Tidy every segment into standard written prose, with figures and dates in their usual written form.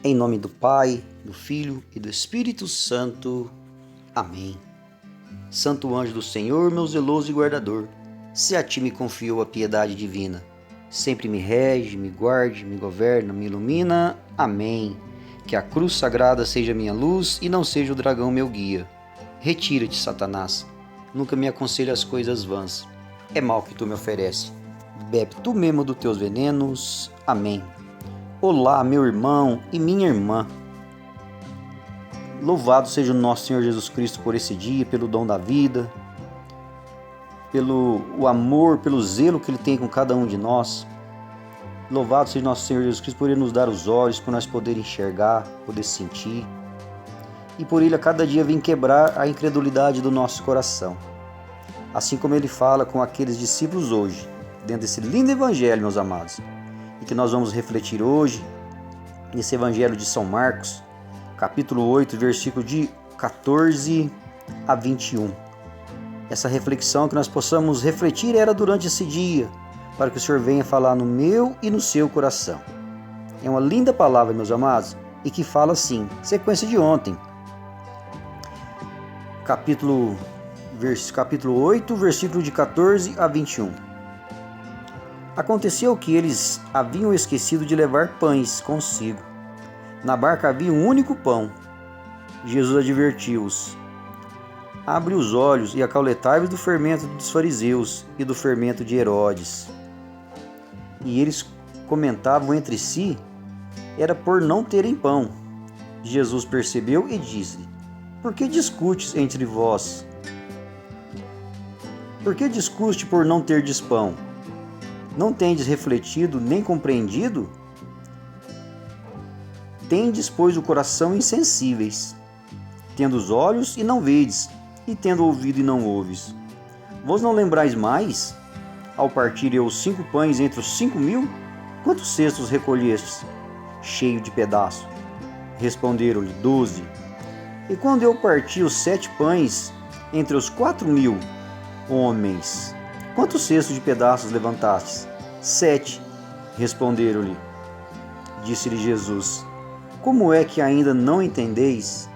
Em nome do Pai, do Filho e do Espírito Santo. Amém. Santo anjo do Senhor, meu zeloso e guardador, se a ti me confiou a piedade divina, sempre me rege, me guarde, me governa, me ilumina. Amém. Que a cruz sagrada seja minha luz e não seja o dragão meu guia. Retira-te, Satanás. Nunca me aconselhe as coisas vãs. É mal que tu me oferece. Bebe tu mesmo dos teus venenos. Amém. Olá, meu irmão e minha irmã. Louvado seja o nosso Senhor Jesus Cristo por esse dia, pelo dom da vida, pelo o amor, pelo zelo que Ele tem com cada um de nós. Louvado seja nosso Senhor Jesus Cristo por Ele nos dar os olhos, por nós poder enxergar, poder sentir. E por Ele a cada dia vir quebrar a incredulidade do nosso coração. Assim como Ele fala com aqueles discípulos hoje, dentro desse lindo Evangelho, meus amados. E que nós vamos refletir hoje, nesse Evangelho de São Marcos, capítulo 8, versículo de 14 a 21. Essa reflexão que nós possamos refletir era durante esse dia, para que o Senhor venha falar no meu e no seu coração. É uma linda palavra, meus amados, e que fala assim, sequência de ontem. Capítulo 8, versículo de 14 a 21. Aconteceu que eles haviam esquecido de levar pães consigo. Na barca havia um único pão. Jesus advertiu-os: abre os olhos e acauletai-vos do fermento dos fariseus e do fermento de Herodes. E eles comentavam entre si, era por não terem pão. Jesus percebeu e disse: por que discutes entre vós? Por que discute por não terdes pão? Não tendes refletido nem compreendido? Tendes, pois, o coração insensíveis, tendo os olhos e não vedes, e tendo ouvido e não ouves. Vós não lembrais mais? Ao partir eu os 5 pães entre os 5.000, quantos cestos recolhestes? Cheio de pedaços. Responderam-lhe: 12. E quando eu parti os 7 pães entre os 4.000 homens, quantos cestos de pedaços levantastes? 7. Responderam-lhe. Disse-lhe Jesus: como é que ainda não entendeis?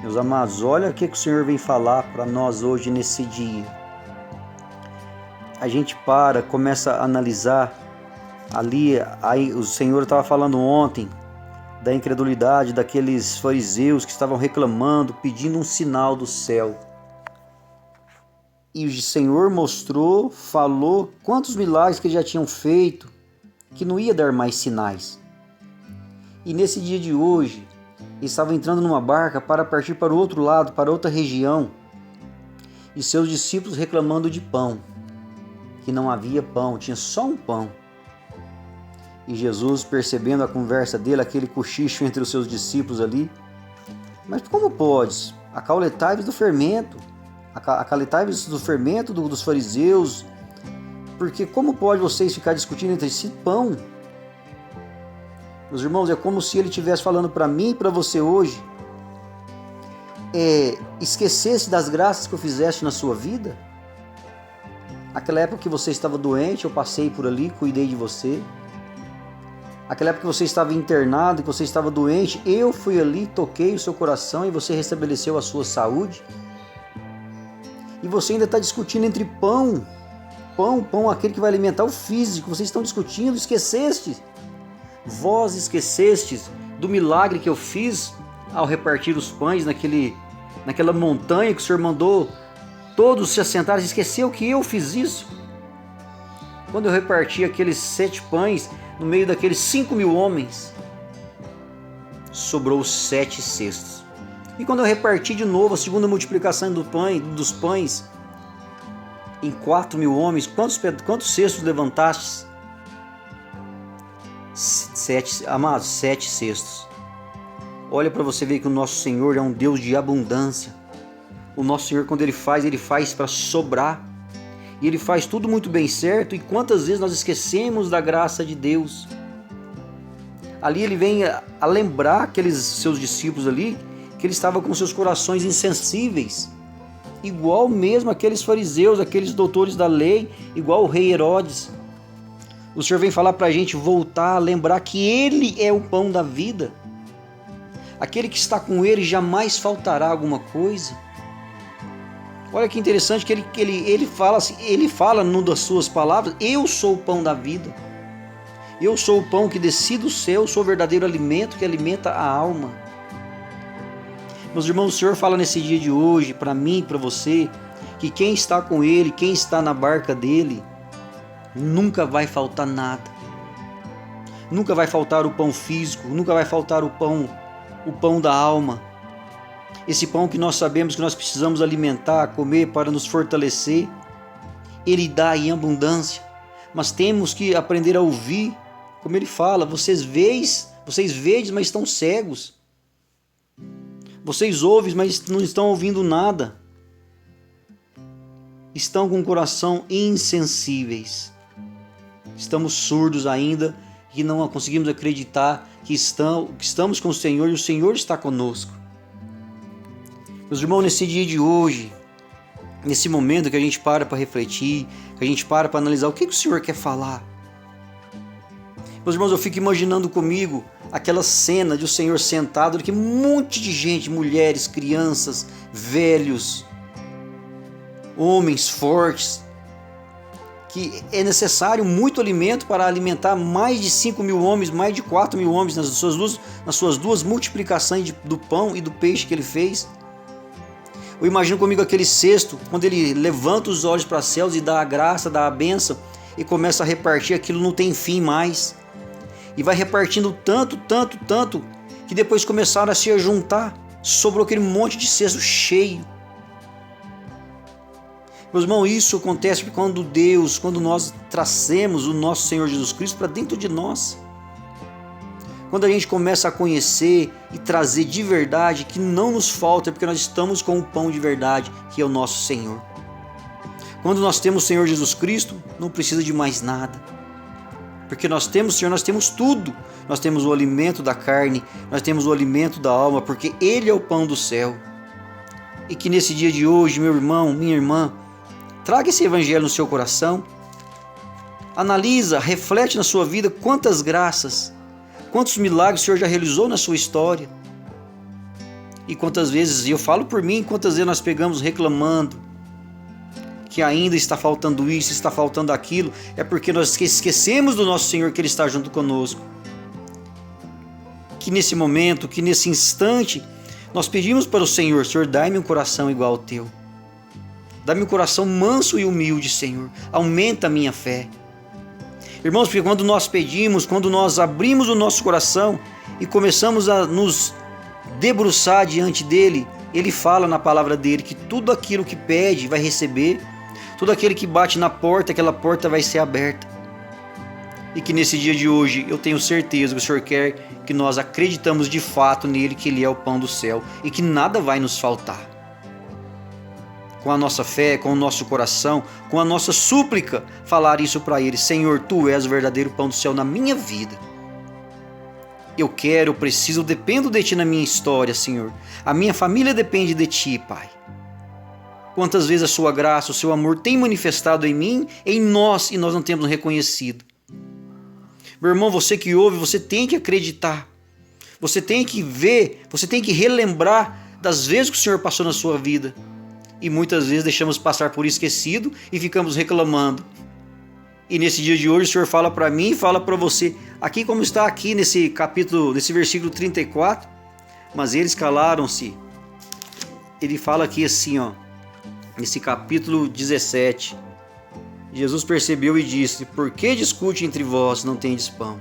Meus amados, olha o que o Senhor vem falar para nós hoje nesse dia. A gente começa a analisar ali, aí o Senhor estava falando ontem da incredulidade daqueles fariseus que estavam reclamando, pedindo um sinal do céu. E o Senhor mostrou, falou quantos milagres que já tinham feito, que não ia dar mais sinais. E nesse dia de hoje, eles estavam entrando numa barca para partir para o outro lado, para outra região, e seus discípulos reclamando de pão, que não havia pão, tinha só um pão. E Jesus, percebendo a conversa dele, aquele cochicho entre os seus discípulos ali: mas como podes? Acauletai-vos do fermento. Acauletai-vos do fermento dos fariseus, porque como pode vocês ficar discutindo entre si pão? Meus irmãos, é como se ele estivesse falando para mim e para você hoje: esquecesse das graças que eu fizeste na sua vida. Aquela época que você estava doente, eu passei por ali, cuidei de você. Aquela época que você estava internado, que você estava doente, eu fui ali, toquei o seu coração e você restabeleceu a sua saúde. E você ainda está discutindo entre pão, aquele que vai alimentar o físico. Vocês estão discutindo, esqueceste. Vós esquecestes do milagre que eu fiz ao repartir os pães naquela montanha que o Senhor mandou todos se assentarem. Esqueceu que eu fiz isso? Quando eu reparti aqueles 7 pães no meio daqueles 5.000 homens, sobrou 7 cestos. E quando eu reparti de novo a segunda multiplicação dos pães em 4.000 homens, quantos cestos levantastes? 7, amados, 7 cestos. Olha para você ver que o nosso Senhor é um Deus de abundância. O nosso Senhor, quando Ele faz para sobrar. E Ele faz tudo muito bem certo. E quantas vezes nós esquecemos da graça de Deus? Ali Ele vem a lembrar aqueles seus discípulos ali, que Ele estava com seus corações insensíveis. Igual mesmo aqueles fariseus, aqueles doutores da lei, igual o rei Herodes. O Senhor vem falar para a gente voltar, lembrar que Ele é o pão da vida. Aquele que está com ele jamais faltará alguma coisa. Olha que interessante que ele fala assim, ele fala numa das suas palavras: eu sou o pão da vida. Eu sou o pão que desci do céu, sou o verdadeiro alimento que alimenta a alma. Meus irmãos, o Senhor fala nesse dia de hoje, para mim e para você, que quem está com Ele, quem está na barca dele, nunca vai faltar nada. Nunca vai faltar o pão físico, nunca vai faltar o pão da alma. Esse pão que nós sabemos que nós precisamos alimentar, comer para nos fortalecer, Ele dá em abundância. Mas temos que aprender a ouvir, como Ele fala: vocês vedes, mas estão cegos. Vocês ouvem, mas não estão ouvindo nada. Estão com o coração insensíveis. Estamos surdos ainda e não conseguimos acreditar que estamos com o Senhor e o Senhor está conosco. Meus irmãos, nesse dia de hoje, nesse momento que a gente para refletir, que a gente para analisar o que o Senhor quer falar. Meus irmãos, eu fico imaginando comigo aquela cena de o Senhor sentado, que um monte de gente, mulheres, crianças, velhos, homens fortes, que é necessário muito alimento para alimentar mais de 5.000 homens, mais de 4.000 homens nas suas duas multiplicações do pão e do peixe que ele fez. Eu imagino comigo aquele cesto, quando ele levanta os olhos para os céus e dá a graça, dá a bênção e começa a repartir, aquilo não tem fim mais. E vai repartindo tanto, que depois começaram a se juntar, sobrou aquele monte de cesto cheio. Meus irmãos, isso acontece quando nós trazemos o nosso Senhor Jesus Cristo para dentro de nós. Quando a gente começa a conhecer e trazer de verdade, que não nos falta, porque nós estamos com o pão de verdade, que é o nosso Senhor. Quando nós temos o Senhor Jesus Cristo, não precisa de mais nada. Porque nós temos o Senhor, nós temos tudo. Nós temos o alimento da carne, nós temos o alimento da alma, porque Ele é o pão do céu. E que nesse dia de hoje, meu irmão, minha irmã, traga esse evangelho no seu coração. Analisa, reflete na sua vida quantas graças, quantos milagres o Senhor já realizou na sua história. E quantas vezes, eu falo por mim, quantas vezes nós pegamos reclamando que ainda está faltando isso, está faltando aquilo, é porque nós esquecemos do nosso Senhor, que Ele está junto conosco. Que nesse momento, que nesse instante, nós pedimos para o Senhor: Senhor, dai-me um coração igual ao Teu. Dá-me um coração manso e humilde, Senhor. Aumenta a minha fé. Irmãos, porque quando nós pedimos, quando nós abrimos o nosso coração e começamos a nos debruçar diante dEle, Ele fala na palavra dEle que tudo aquilo que pede vai receber, todo aquele que bate na porta, aquela porta vai ser aberta. E que nesse dia de hoje eu tenho certeza que o Senhor quer que nós acreditamos de fato nele, que Ele é o pão do céu e que nada vai nos faltar. Com a nossa fé, com o nosso coração, com a nossa súplica, falar isso para Ele: Senhor, Tu és o verdadeiro pão do céu na minha vida. Eu quero, eu preciso, eu dependo de Ti na minha história, Senhor. A minha família depende de Ti, Pai. Quantas vezes a Sua graça, o Seu amor tem manifestado em mim, em nós, e nós não temos reconhecido. Meu irmão, você que ouve, você tem que acreditar. Você tem que ver, você tem que relembrar das vezes que o Senhor passou na sua vida. E muitas vezes deixamos passar por esquecido e ficamos reclamando. E nesse dia de hoje o Senhor fala para mim e fala para você, aqui como está aqui nesse capítulo, nesse versículo 34, mas eles calaram-se. Ele fala aqui assim, nesse capítulo 17, Jesus percebeu e disse: por que discute entre vós, não tendes pão?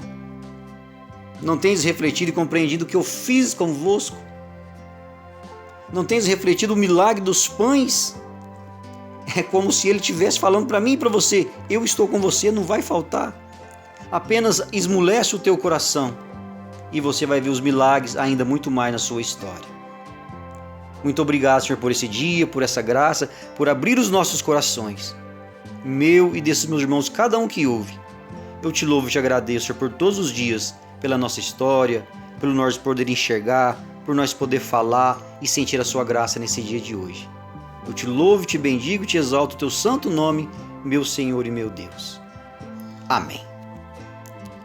Não tendes refletido e compreendido o que eu fiz convosco? Não tens refletido o milagre dos pães? É como se Ele estivesse falando para mim e para você: eu estou com você, não vai faltar. Apenas esmolece o teu coração e você vai ver os milagres ainda muito mais na sua história. Muito obrigado, Senhor, por esse dia, por essa graça, por abrir os nossos corações. Meu e desses meus irmãos, cada um que ouve. Eu te louvo e te agradeço, Senhor, por todos os dias, pela nossa história, pelo nós poder enxergar, por nós poder falar e sentir a sua graça nesse dia de hoje. Eu te louvo, te bendigo e te exalto o teu santo nome, meu Senhor e meu Deus. Amém.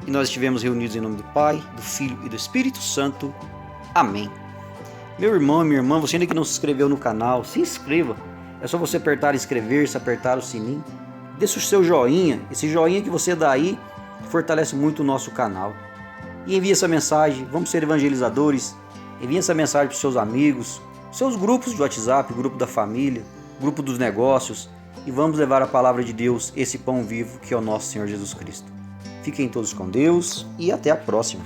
E nós estivemos reunidos em nome do Pai, do Filho e do Espírito Santo. Amém Meu irmão e minha irmã, você ainda que não se inscreveu no canal, se inscreva. É só você apertar inscrever-se, apertar o sininho. Deixa o seu joinha. Esse joinha que você dá aí fortalece muito o nosso canal. E envie essa mensagem. Vamos ser evangelizadores. Envie essa mensagem para os seus amigos, seus grupos de WhatsApp, grupo da família, grupo dos negócios. E vamos levar a palavra de Deus, esse pão vivo que é o nosso Senhor Jesus Cristo. Fiquem todos com Deus e até a próxima.